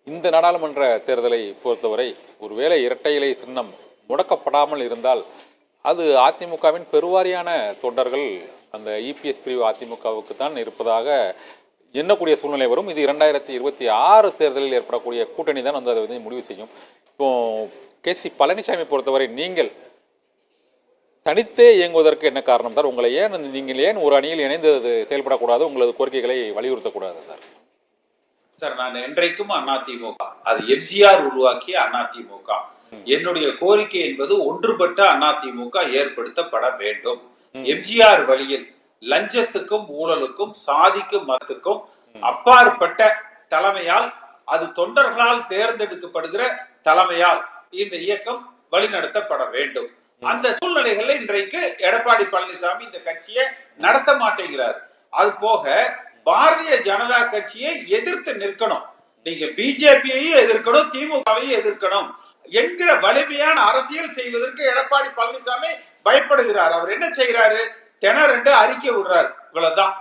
இந்த நாடாளுமன்ற தேர்தலை பொறுத்தவரை ஒருவேளை இரட்டை இலை சின்னம் முடக்கப்படாமல் இருந்தால் அது அதிமுகவின் பெருவாரியான தொண்டர்கள் அந்த இபிஎஸ் பிரிவு அதிமுகவுக்கு தான் இருப்பதாக எண்ணக்கூடிய சூழ்நிலை வரும். இது 2026 தேர்தலில் ஏற்படக்கூடிய கூட்டணி தான் வந்து அதை வந்து முடிவு செய்யும். இப்போ கேசி பழனிசாமி பொறுத்தவரை நீங்கள் தனித்தே இயங்குவதற்கு என்ன காரணம் சார்? உங்களை நீங்கள் ஏன் ஒரு அணியில் இணைந்து செயல்படக்கூடாது, உங்களது கோரிக்கைகளை வலியுறுத்தக்கூடாது சார்? சார், நான் என்றைக்கும் அதிமுக, அது எம்ஜிஆர் உருவாக்கிய அதிமுக. என்னுடைய கோரிக்கை என்பது ஒன்றுபட்ட அதிமுக ஏற்படுத்தப்பட வேண்டும். எம்ஜிஆர் வழியில் லஞ்சத்துக்கும் ஊழலுக்கும் சாதிக்கும் மதத்துக்கும் அப்பாற்பட்ட தலைமையால், அது தொண்டர்களால் தேர்ந்தெடுக்கப்படுகிற தலைமையால் இந்த இயக்கம் வழிநடத்தப்பட வேண்டும். அந்த சூழ்நிலைகள்ல இன்றைக்கு எடப்பாடி பழனிசாமி இந்த கட்சியை நடத்த மாட்டேங்கிறார். அது போக பாரதிய ஜனதா கட்சியை எதிர்த்து நிற்கணும், நீங்க பிஜேபியையும் எதிர்க்கணும், திமுகவையும் எதிர்க்கணும் என்கிற வலிமையான அரசியல் செய்வதற்கு எடப்பாடி பழனிசாமி பயப்படுகிறார். அவர் என்ன செய்யறாரு? திணறு அறிக்கை விடுறாரு, இவ்வளவுதான்.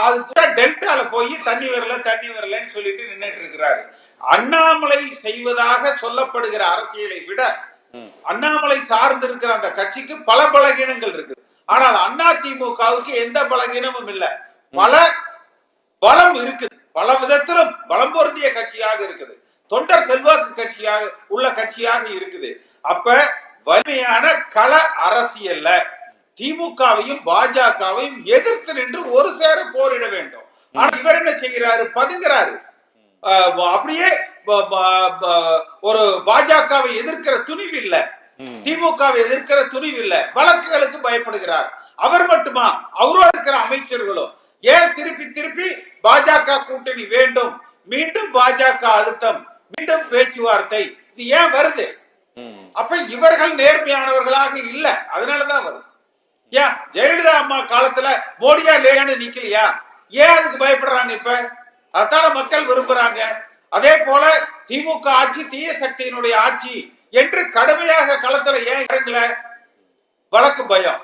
அது கூட டெல்டால போய் தண்ணி வரலன்னு சொல்லிட்டு நின்றுட்டு இருக்கிறாரு. அண்ணாமலை செய்வதாக சொல்லப்படுகிற அரசியலை விட அண்ணாமலை சார்ந்திருக்கிற அந்த கட்சிக்கு பல பலகீனங்கள் இருக்கு. ஆனால் அதிமுகவுக்கு எந்த பலகீனமும் இல்லை, பல பலம் இருக்குது, பல விதத்திலும் பலம் பொருந்திய கட்சியாக இருக்குது, தொண்டர் செல்வாக்கு கட்சியாக உள்ள கட்சியாக இருக்குது. அப்ப வலிமையான கள அரசியல்ல திமுகவையும் பாஜகவையும் எதிர்த்து நின்று ஒரு சேர போரிட வேண்டும். ஆனா இவர் என்ன செய்கிறாரு? பதுங்கிறாரு. அப்படியே ஒரு பாஜகவை எதிர்க்கிற துணிவு இல்ல, திமுகவை எதிர்க்கிற துணிவு இல்ல, வழக்குகளுக்கு பயப்படுகிறார். அவர் மட்டுமா, அவரோட இருக்கிற அமைச்சர்களும் ஏன் திருப்பி பாஜக கூட்டணி வேண்டும், மீண்டும் பாஜக அழுத்தம், மீண்டும் பேச்சுவார்த்தை, இது ஏன் வருது? அப்ப இவர்கள் நேர்மையானவர்களாக இல்ல, அதனாலதான் வருது. ஏன் ஜெயலலிதா அம்மா காலத்துல மோடியா லேயான்னு நிக்கலையா? ஏன் அதுக்கு பயப்படுறாங்க? இப்ப அதான மக்கள் விரும்புறாங்க. அதே போல திமுக ஆட்சி தீய சக்தியினுடைய ஆட்சி என்று கடுமையாக களத்துல ஏன் இறங்கல? வழக்கு பயம்.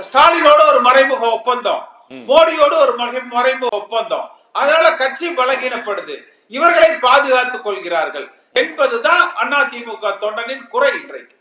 ஸ்டாலினோட ஒரு மறைமுக ஒப்பந்தம், மோடியோடு ஒரு மறைமுக ஒப்பந்தம், அதனால கட்சி பலகீனப்படுது. இவர்களை பாதுகாத்துக் கொள்கிறார்கள் என்பதுதான் அதிமுக தொண்டனின் குறை இன்றைக்கு.